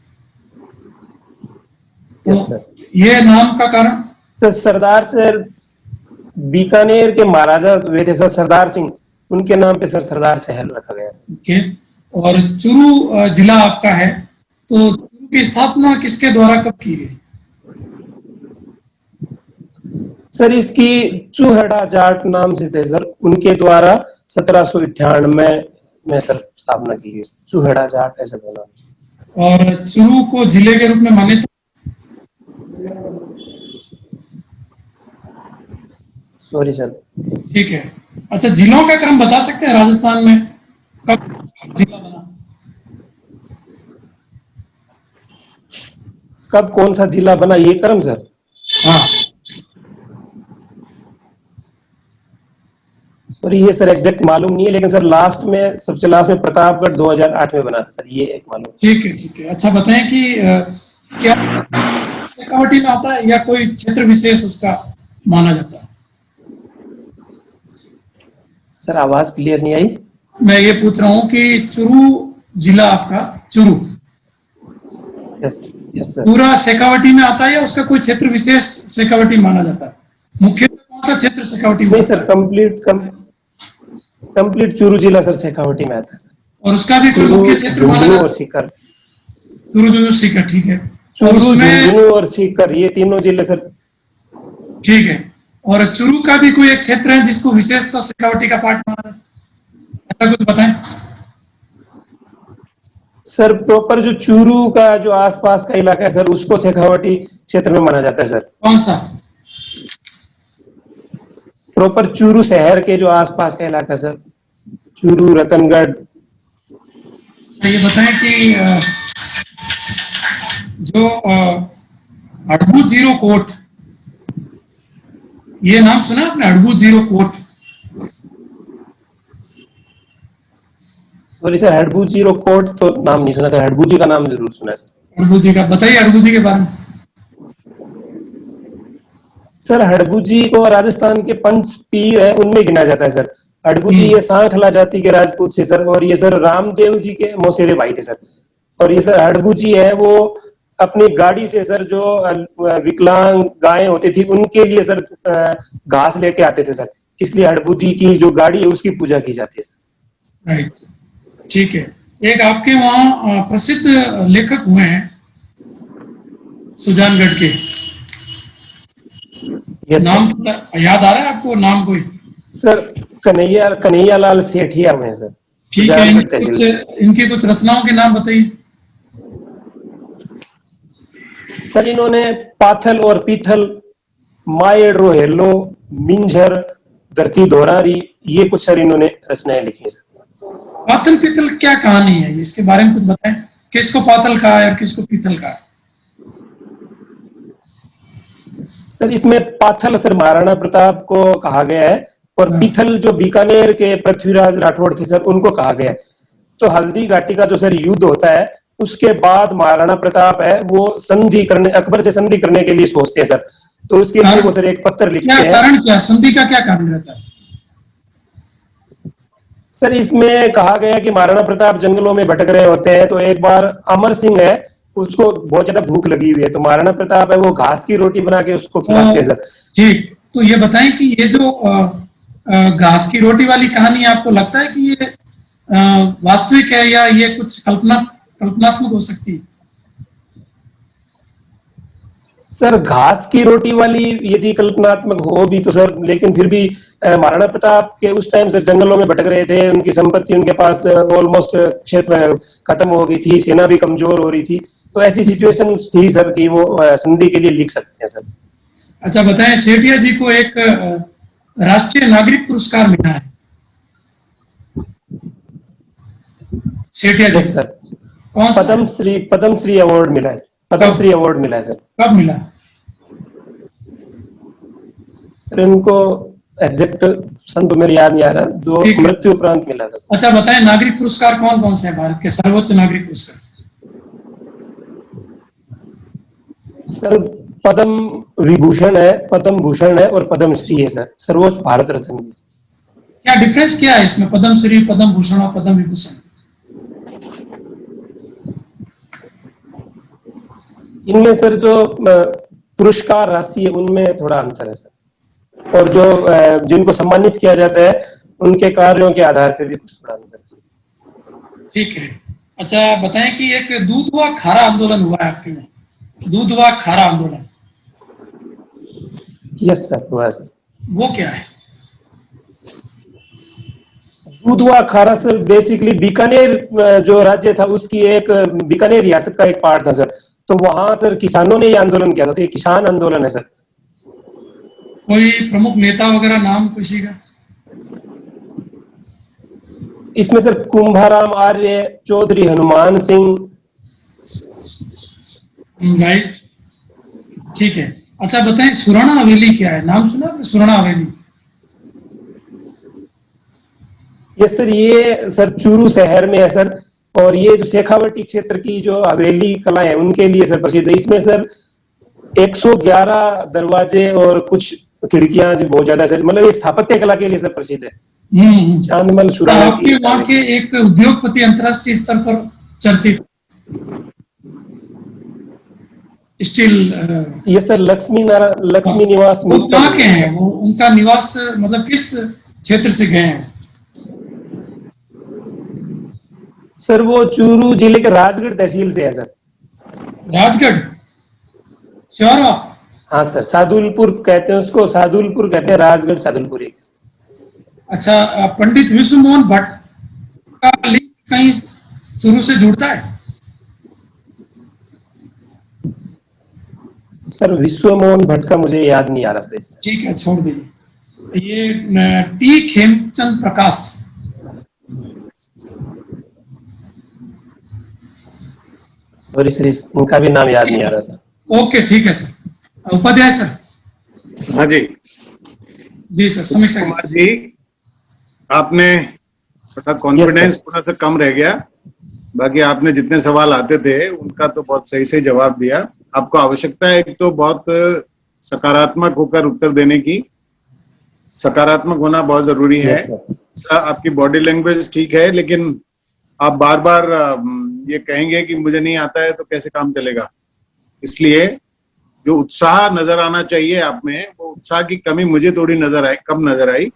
D: तो
B: यस सर।
D: ये नाम का कारण?
B: सर सरदार शहर बीकानेर के महाराजा हुए थे सर सरदार सिंह, उनके नाम पे सर सरदार शहर रखा गया।
D: ओके। और चूरू जिला आपका है, तो चूरू की स्थापना किसके द्वारा कब की गई?
B: सर इसकी चूहड़ा जाट नाम से थे सर, उनके द्वारा 1798 में सर स्थापना की गई, चूहड़ा जाट ऐसा नाम।
D: और चूरू को जिले के रूप में माने तो?
B: Sorry sir.
D: ठीक है। अच्छा, जिलों का क्रम बता सकते हैं राजस्थान में कब जिला बना?
B: कब कौन सा जिला बना ये क्रम सर?
D: हाँ।
B: सॉरी ये सर एग्जैक्ट मालूम नहीं है, लेकिन सर सबसे लास्ट में प्रतापगढ़ 2008 में बना था सर, ये एक मालूम।
D: ठीक है, ठीक है। अच्छा बताएं कि क्या शेखावटी में आता है या कोई क्षेत्र विशेष उसका माना जाता है?
B: सर आवाज क्लियर नहीं आई।
D: मैं ये पूछ रहा हूँ कि चूरू जिला आपका, चूरू
B: यस सर।
D: पूरा शेखावटी में आता है या उसका कोई क्षेत्र विशेष शेखावटी माना जाता है? मुख्य कौन सा क्षेत्र शेखावटी में?
B: नहीं सर, कंप्लीट चूरू जिला सर शेखावटी में आता है सर।
D: और उसका भी कोई मुख्य क्षेत्र माना जाता है?
B: और सीकर।
D: चूरू, झुंझुनू, सीकर, ठीक है।
B: चूरू, झुंझुनू और सीकर, ये तीनों जिले सर।
D: ठीक है। और चूरू का भी कोई एक क्षेत्र है जिसको विशेषतः शेखावटी का पार्ट माना जाता है, ऐसा कुछ बताएं।
B: सर प्रॉपर जो चूरू का जो आसपास का इलाका है सर, उसको शेखावटी क्षेत्र में माना जाता है सर।
D: कौन सा?
B: प्रॉपर चूरू शहर के जो आसपास का इलाका सर, चूरू, रतनगढ़।
D: ये बताएं कि जो अड़बू जीरो कोट, ये नाम सुना आपने, अड़बू जीरो कोट?
B: सॉरी सर, हड़बू जीरो कोट तो नाम नहीं सुना सर, हड़बू जी का नाम जरूर सुना है सर।
D: अड़बू जी का बताइए, अड़बू जी के बारे में।
B: सर हड़बू जी को राजस्थान के पंच पीर है उनमें गिना जाता है सर। हड़बू जी ये सांखला जाति के राजपूत से सर, और ये सर रामदेव जी के मौसेरे भाई थे सर। और ये सर हड़बू जी है वो अपनी गाड़ी से सर जो विकलांग गायें होती थी उनके लिए सर घास लेके आते थे सर, इसलिए हड़बू जी की जो गाड़ी है उसकी पूजा की जाती है सर।
D: राइट, ठीक है। एक आपके वहां प्रसिद्ध लेखक हुए हैं सुजानगढ़ के, नाम याद आ रहा है आपको, नाम कोई?
B: सर कन्हैया लाल सेठिया हुए हैं सर।
D: ठीक है। इनकी कुछ रचनाओं के नाम बताइए।
B: सर इन्होंने पाथल और पीथल, मायड़ रोहेलो, मिंझर, धरती धोरारी, ये कुछ सर इन्होंने रचनाएं लिखी है सर।
D: पातल पीतल क्या कहानी है, इसके बारे में कुछ बताएं। किसको पातल कहा है और किसको पीतल कहा है?
B: सर इसमें पाथल सर महाराणा प्रताप को कहा गया है, और पीथल जो बीकानेर के पृथ्वीराज राठौड़ थे सर उनको कहा गया है। तो हल्दी घाटी का जो सर युद्ध होता है उसके बाद महाराणा प्रताप है वो अकबर से संधि करने के लिए सोचते हैं सर, तो उसके लिए वो सर एक पत्र लिखते हैं।
D: कारण क्या, संधि का क्या कारण रहता है?
B: सर इसमें कहा गया कि महाराणा प्रताप जंगलों में भटक रहे होते हैं, तो एक बार अमर सिंह है, उसको बहुत ज्यादा भूख लगी हुई है, तो महाराणा प्रताप है वो घास की रोटी बना के उसको खिलाते हैं सर।
D: ठीक, तो ये बताएं कि ये जो घास की रोटी वाली कहानी आपको लगता है कि ये वास्तविक है या ये कुछ कल्पनात्मक हो सकती है?
B: सर घास की रोटी वाली यदि कल्पनात्मक हो भी तो सर, लेकिन फिर भी महाराणा प्रताप के उस टाइम सर जंगलों में भटक रहे थे, उनकी संपत्ति उनके पास ऑलमोस्ट खत्म हो गई थी, सेना भी कमजोर हो रही थी, तो ऐसी सिचुएशन थी सर कि वो संधि के लिए लिख सकते हैं सर।
D: अच्छा बताएं, सेठिया जी को एक राष्ट्रीय नागरिक पुरस्कार मिला है। सेठिया जी
B: सर
D: कौन सा?
B: पद्मश्री अवार्ड मिला है, पद्मश्री अवार्ड मिला है सर।
D: कब मिला?
B: सर इनको एग्जैक्ट सन तो मेरे याद नहीं आ रहा, जो मृत्यु उपरांत मिला था।
D: अच्छा बताएं, नागरिक पुरस्कार कौन कौन से हैं भारत के सर्वोच्च नागरिक पुरस्कार?
B: सर पद्म विभूषण है, पद्म भूषण है और पद्मश्री है सर, सर्वोच्च भारत रत्न।
D: क्या डिफरेंस क्या है इसमें, पद्मश्री, पद्म भूषण और पद्म विभूषण?
B: इनमें सर जो पुरस्कार राशि है उनमें थोड़ा अंतर है सर, और जो जिनको सम्मानित किया जाता है उनके कार्यों के आधार पर भी कुछ थोड़ा अंतर है।
D: ठीक है। अच्छा बताएं कि एक दूध व खारा आंदोलन हुआ है आपके में, दूध व खारा आंदोलन।
B: यस सर, हुआ सर।
D: वो क्या है?
B: दूध व खारा सर बेसिकली बीकानेर जो राज्य था उसकी एक, बीकानेर रियासत का एक पार्ट था सर, तो वहां सर किसानों ने ये आंदोलन किया था, तो ये किसान आंदोलन है सर।
D: कोई प्रमुख नेता वगैरह नाम किसी का?
B: इसमें सर कुंभाराम आर्य, चौधरी हनुमान सिंह।
D: राइट, ठीक है। अच्छा बताएं, सुराणा हवेली क्या है, नाम सुना आपने सुराणा हवेली?
B: यस सर, ये सर चूरू शहर में है सर, और ये जो शेखावटी क्षेत्र की जो हवेली कला है उनके लिए सर प्रसिद्ध है। इसमें सर 111 दरवाजे और कुछ खिड़कियां बहुत ज्यादा सर, मतलब ये स्थापत्य कला के लिए सर प्रसिद्ध है। चांदमल सुराणा
D: आपके वहां के एक उद्योगपति अंतरराष्ट्रीय स्तर पर चर्चित स्टील,
B: ये सर लक्ष्मी निवास।
D: वो कहाँ के हैं, वो उनका निवास मतलब किस क्षेत्र से गए हैं?
B: सर वो चूरू जिले के राजगढ़ तहसील से है सर।
D: राजगढ़, श्योर आप?
B: हाँ सर, सादुलपुर कहते हैं उसको, सादुलपुर कहते हैं, राजगढ़ सादुलपुर एक।
D: अच्छा, पंडित विश्व मोहन भट्ट का लिंक कहीं चूरू से जुड़ता है?
B: सर विश्व मोहन भट्ट का मुझे याद नहीं आ रहा सर।
D: ठीक है, छोड़ दीजिए। ये टी खेमचंद प्रकाश,
B: सॉरी सर, उनका भी नाम याद नहीं आ रहा सर।
D: ओके ठीक है सर। उपाध्याय सर।
A: हाँ जी
D: जी सर, समीक्षा
A: कुमार जी, आपने थोड़ा कॉन्फिडेंस थोड़ा सा कम रह गया, बाकी आपने जितने सवाल आते थे उनका तो बहुत सही से जवाब दिया। आपको आवश्यकता है एक तो बहुत सकारात्मक होकर उत्तर देने की, सकारात्मक होना बहुत जरूरी है। आपकी बॉडी लैंग्वेज ठीक है, लेकिन आप बार बार ये कहेंगे कि मुझे नहीं आता है तो कैसे काम चलेगा। इसलिए जो उत्साह नजर आना चाहिए आप में, वो उत्साह की कमी मुझे थोड़ी कम नजर आई।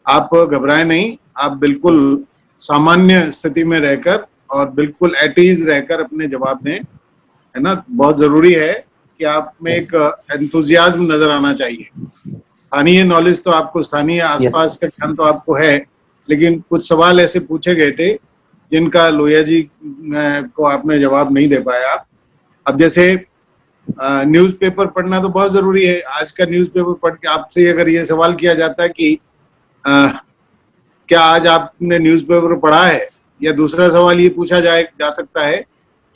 A: आप घबराए नहीं, आप बिल्कुल सामान्य स्थिति में रहकर और बिल्कुल एट ईज रहकर अपने जवाब दें, है ना। बहुत जरूरी है कि आप में एक एंथुजियाज्म नजर आना चाहिए। स्थानीय नॉलेज तो आपको, स्थानीय आसपास का ज्ञान तो आपको है, लेकिन कुछ सवाल ऐसे पूछे गए थे जिनका लोहिया जी को आपने जवाब नहीं दे पाया। अब जैसे न्यूज़पेपर पढ़ना तो बहुत जरूरी है। आज का न्यूज़पेपर पढ़ के आपसे अगर ये सवाल किया जाता है कि क्या आज आपने न्यूज़पेपर पढ़ा है, या दूसरा सवाल ये पूछा जा सकता है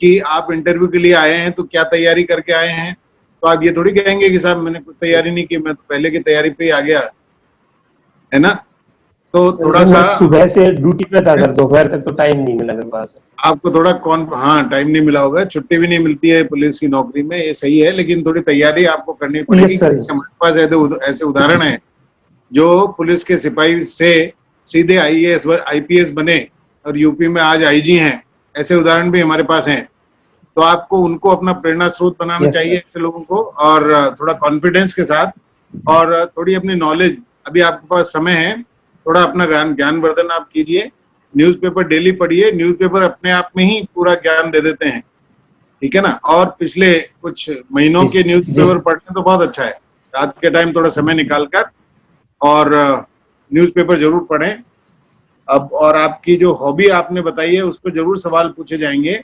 A: कि आप इंटरव्यू के लिए आए हैं तो क्या तैयारी करके आए हैं, तो आप ये थोड़ी कहेंगे कि साहब मैंने कुछ तैयारी नहीं की, मैं तो पहले की तैयारी पे ही आ गया, है ना। तो थोड़ा सा
B: सुबह से ड्यूटी पे था सर, दोपहर तक तो टाइम नहीं मिला मेरे पास। आपको
A: थोड़ा टाइम नहीं मिला होगा, छुट्टी भी नहीं मिलती है पुलिस की नौकरी में, ये सही है, लेकिन थोड़ी तैयारी आपको करनी पड़ेगी। हमारे पास ऐसे उदाहरण है जो पुलिस के सिपाही से सीधे IAS IPS बने और यूपी में आज IG हैं, ऐसे उदाहरण भी हमारे पास हैं। तो आपको उनको अपना प्रेरणा स्रोत बनाना चाहिए ऐसे लोगों को, और थोड़ा कॉन्फिडेंस के साथ, और थोड़ी अपनी नॉलेज, अभी आपके पास समय है, थोड़ा अपना ज्ञानवर्धन आप कीजिए। न्यूज़पेपर डेली पढ़िए, न्यूज़पेपर अपने आप में ही पूरा ज्ञान दे देते हैं, ठीक है ना। और पिछले कुछ महीनों के न्यूज़पेपर पढ़ना तो बहुत अच्छा है, रात के टाइम थोड़ा समय निकालकर और न्यूज़पेपर जरूर पढ़ें। अब और आपकी जो हॉबी आपने बताई है उस पर जरूर सवाल पूछे जाएंगे,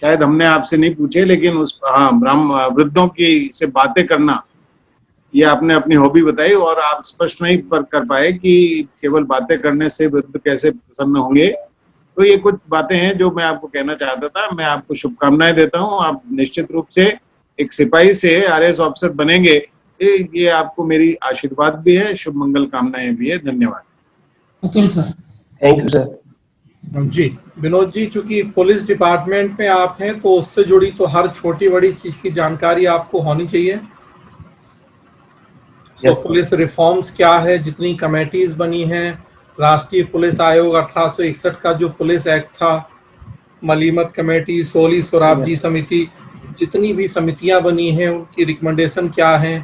A: शायद हमने आपसे नहीं पूछे, लेकिन उस वृद्धों की से बातें करना, ये आपने अपनी हॉबी बताई, और आप स्पष्ट नहीं कर पाए कि केवल बातें करने से वृद्ध कैसे प्रसन्न होंगे। तो ये कुछ बातें हैं जो मैं आपको कहना चाहता था। मैं आपको शुभकामनाएं देता हूं, आप निश्चित रूप से एक सिपाही से RAS ऑफिसर बनेंगे, ये आपको मेरी आशीर्वाद भी है, शुभ मंगल कामनाएं भी है। धन्यवाद।
D: Atul sir.
B: Thank you sir.
F: जी विनोद जी, चूंकि पुलिस डिपार्टमेंट में आप हैं तो उससे जुड़ी तो हर छोटी बड़ी चीज की जानकारी आपको होनी चाहिए। तो पुलिस रिफॉर्म्स क्या है, जितनी कमेटीज बनी हैं, राष्ट्रीय पुलिस आयोग 1861 का जो पुलिस एक्ट था, मलीमत कमेटी, सोली सोराबजी समिति, जितनी भी समितियां बनी हैं उनकी रिकमेंडेशन क्या है,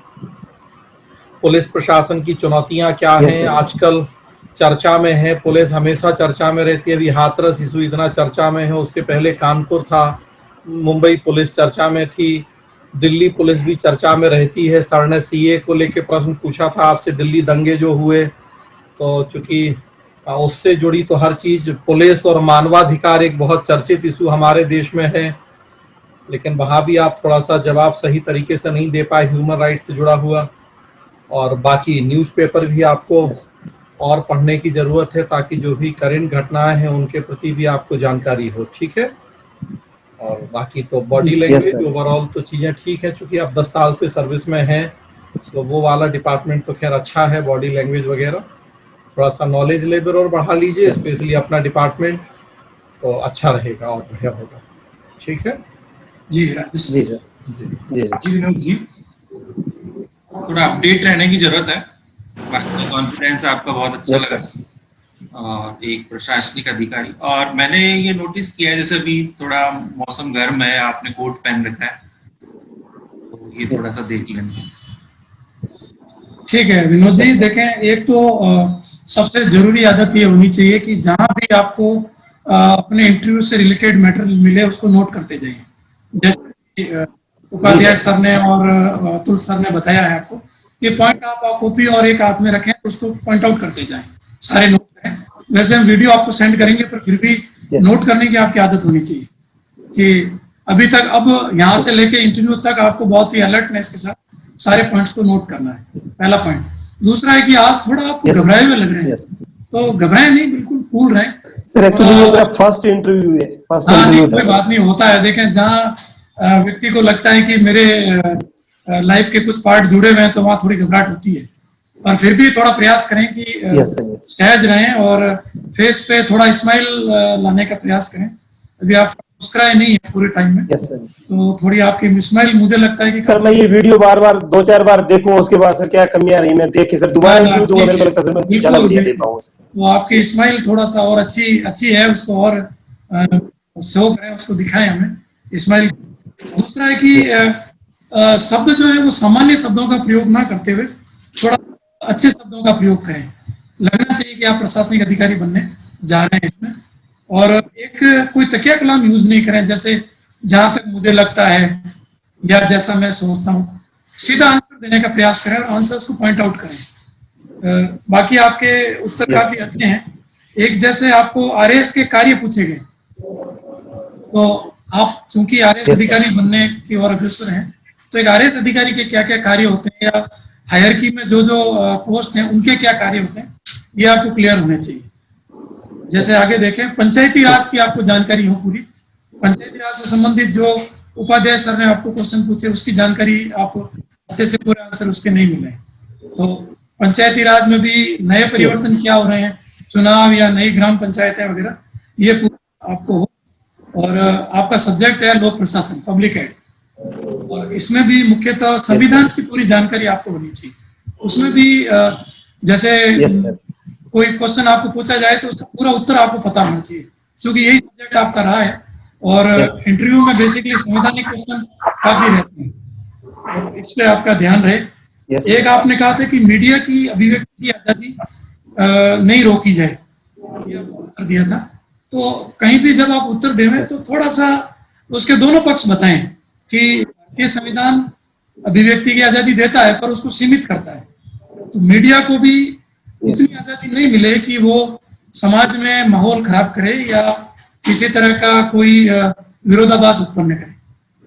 F: पुलिस प्रशासन की चुनौतियां क्या हैं, आजकल चर्चा में है, पुलिस हमेशा चर्चा में रहती है। अभी हाथरस इशू इतना चर्चा में है, उसके पहले कानपुर था, मुंबई पुलिस चर्चा में थी, दिल्ली पुलिस भी चर्चा में रहती है। सर ने CA को लेके प्रश्न पूछा था आपसे, दिल्ली दंगे जो हुए, तो चूंकि उससे जुड़ी तो हर चीज, पुलिस और मानवाधिकार एक बहुत चर्चित इशू हमारे देश में है, लेकिन वहाँ भी आप थोड़ा सा जवाब सही तरीके से नहीं दे पाए, ह्यूमन राइट से जुड़ा हुआ। और बाकी न्यूज़पेपर भी आपको और पढ़ने की जरूरत है, ताकि जो भी करंट घटनाएं हैं उनके प्रति भी आपको जानकारी हो, ठीक है। और बाकी तो बॉडी लैंग्वेज ओवरऑल तो चीजें ठीक है, चूंकि आप 10 साल से सर्विस में हैं, तो वो वाला डिपार्टमेंट तो खैर अच्छा है, बॉडी लैंग्वेज वगैरह थोड़ा सा नॉलेज लेवल और बढ़ा लीजिए, स्पेशली अपना डिपार्टमेंट, तो अच्छा रहेगा और बढ़िया होगा, ठीक है।
D: जी
B: जी सर।
E: जी विनोद जी, थोड़ा अपडेट रहने की जरूरत है। बाकी कॉन्फिडेंस आपका बहुत अच्छा लगा, और एक प्रशासनिक अधिकारी, और मैंने ये नोटिस किया है जैसे अभी थोड़ा मौसम गर्म है, आपने कोट पहन रखा है, तो ये थोड़ा सा देख लेंगे।
D: ठीक है विनोद जी, देखें, एक तो सबसे जरूरी आदत ये होनी चाहिए कि जहां भी आपको अपने इंटरव्यू से रिलेटेड मटेरियल मिले उसको नोट करते जाइए। जैसे उपाध्याय सर ने और अतुल सर ने बताया है आपको, ये पॉइंट आप कॉपी और एक हाथ में रखें तो उसको पॉइंट आउट करते जाएं, सारे नोट करें। वैसे हम वीडियो आपको सेंड करेंगे, पर फिर भी नोट करने की आपकी आदत होनी चाहिए कि अभी तक, अब यहाँ से लेके इंटरव्यू तक आपको बहुत ही अलर्टनेस के साथ सारे पॉइंट्स को नोट करना है, पहला पॉइंट। दूसरा है कि आज थोड़ा आपको घबराए हुए लग रहे हैं, तो घबराए नहीं, बिल्कुल कूल रहें
B: सर। एक्चुअली ये मेरा फर्स्ट इंटरव्यू है, फर्स्ट इंटरव्यू
D: कोई बात नहीं, होता है। देखें, जहाँ व्यक्ति को लगता है कि मेरे लाइफ के कुछ पार्ट जुड़े हुए हैं, तो वहाँ थोड़ी घबराहट होती है, पर फिर भी थोड़ा प्रयास करें कि सहज रहें और फेस पे थोड़ा स्माइल लाने का प्रयास करें। अभी आप मुस्कुराए नहीं है पूरे टाइम में, तो थोड़ी आपकी स्माइल, मुझे लगता है कि
B: सर मैं ये वीडियो बार बार 2-4 बार देखूं, उसके बाद सर क्या कमियां रही मैं देख के सर दोबारा इंटरव्यू दूंगा, मेरे को लगता है सर मैं ज्यादा बढ़िया दे पाऊंगा।
D: तो आपकी स्माइल थोड़ा सा और अच्छी है, उसको और शो करें, उसको दिखाएं हमें स्माइल। दूसरा है कि शब्द जो है वो सामान्य शब्दों का प्रयोग ना करते हुए थोड़ा अच्छे शब्दों का प्रयोग करें। लगना चाहिए कि आप प्रशासनिक अधिकारी बनने जा रहे हैं इसमें। और एक कोई तकिया कलाम यूज नहीं करें, जैसे जहां तक मुझे लगता है या जैसा मैं सोचता हूँ, सीधा आंसर देने का प्रयास करें और आंसर्स को पॉइंट आउट करें। बाकी आपके उत्तर काफी अच्छे हैं। एक जैसे आपको RAS के कार्य पूछे गए, तो आप चूंकि RAS अधिकारी बनने की ओर अग्रसर हैं, तो एक RAS अधिकारी के क्या क्या कार्य होते हैं, या हायरकी में जो पोस्ट हैं उनके क्या कार्य होते हैं, ये आपको क्लियर होने चाहिए। जैसे आगे देखें, पंचायती राज की आपको जानकारी हो पूरी, पंचायती राज से संबंधित जो उपाध्याय सर ने आपको क्वेश्चन पूछे उसकी जानकारी आप अच्छे से, पूरे आंसर उसके नहीं मिले। तो पंचायती राज में भी नए परिवर्तन क्या हो रहे हैं, चुनाव या नई ग्राम पंचायतें वगैरह, ये पूरा आपको हो। और आपका सब्जेक्ट है लोक प्रशासन, पब्लिक एड, और इसमें भी मुख्यतः संविधान की पूरी जानकारी आपको होनी चाहिए। उसमें भी जैसे कोई क्वेश्चन आपको पूछा जाए तो उसका पूरा उत्तर आपको पता होना चाहिए, क्योंकि यही सब्जेक्ट आपका रहा है। और इंटरव्यू में बेसिकली संवैधानिक क्वेश्चन काफी रहते हैं, तो इस पे आपका ध्यान रहे। एक आपने कहा था कि मीडिया की अभिव्यक्ति की आजादी नहीं रोकी जाए, ये आपने उत्तर दिया था। तो कहीं भी जब आप उत्तर देवें तो थोड़ा सा उसके दोनों पक्ष बताएं कि भारतीय संविधान अभिव्यक्ति की आजादी देता है पर उसको सीमित करता है, तो मीडिया को भी उतनी आजादी नहीं मिले कि वो समाज में माहौल खराब करे या किसी तरह का कोई विरोधाभास उत्पन्न करे।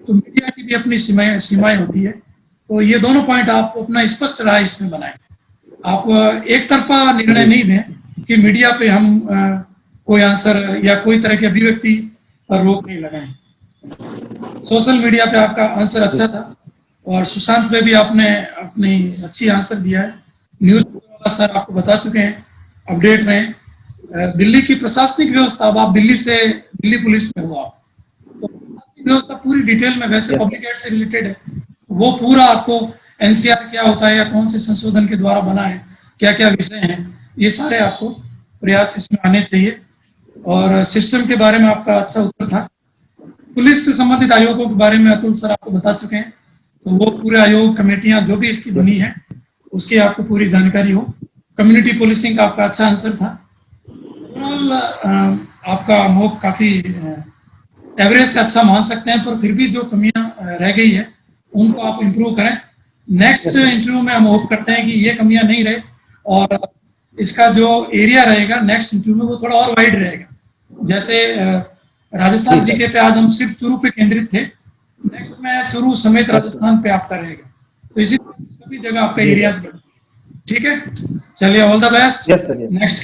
D: तो मीडिया की भी अपनी सीमाएं होती है। तो ये दोनों पॉइंट आप अपना स्पष्ट राय इसमें बनाएं। आप एक तरफा निर्णय नहीं दें कि मीडिया पे हम कोई आंसर या कोई तरह की अभिव्यक्ति पर रोक नहीं लगाएं। सोशल मीडिया पे आपका आंसर अच्छा था और सुशांत पे भी आपने अपनी अच्छी आंसर दिया है। न्यूज सर आपको बता चुके हैं, अपडेट में दिल्ली की प्रशासनिक व्यवस्था, अब आप दिल्ली पुलिस में हो आप, तो प्रशासनिक व्यवस्था पूरी डिटेल में वैसे पब्लिक एड से रिलेटेड है, वो पूरा आपको एनसीआर क्या होता है या कौन से संशोधन के द्वारा बना है, क्या क्या विषय हैं, ये सारे आपको प्रयास इसमें आने चाहिए। और सिस्टम के बारे में आपका अच्छा उत्तर था। पुलिस से संबंधित आयोगों के बारे में अतुल सर आपको बता चुके हैं, तो वो पूरे आयोग कमेटियां जो भी इसकी बनी है उसकी आपको पूरी जानकारी हो। कम्युनिटी पुलिसिंग का आपका अच्छा आंसर था। ओवरऑल आपका मॉक काफी एवरेज से अच्छा मान सकते हैं, पर फिर भी जो कमियां रह गई है उनको आप इम्प्रूव करें। नेक्स्ट इंटरव्यू में हम होप करते हैं कि ये कमियां नहीं रहे और इसका जो एरिया रहेगा नेक्स्ट इंटरव्यू में वो थोड़ा और वाइड रहेगा। जैसे राजस्थान जीके पे आज हम सिर्फ चुरू पे केंद्रित थे, नेक्स्ट में चुरू समेत राजस्थान पे आपका रहेगा, तो इसी सभी जगह आपका एरियाज बढ़े। ठीक है, चलिए, ऑल द बेस्ट। नेक्स्ट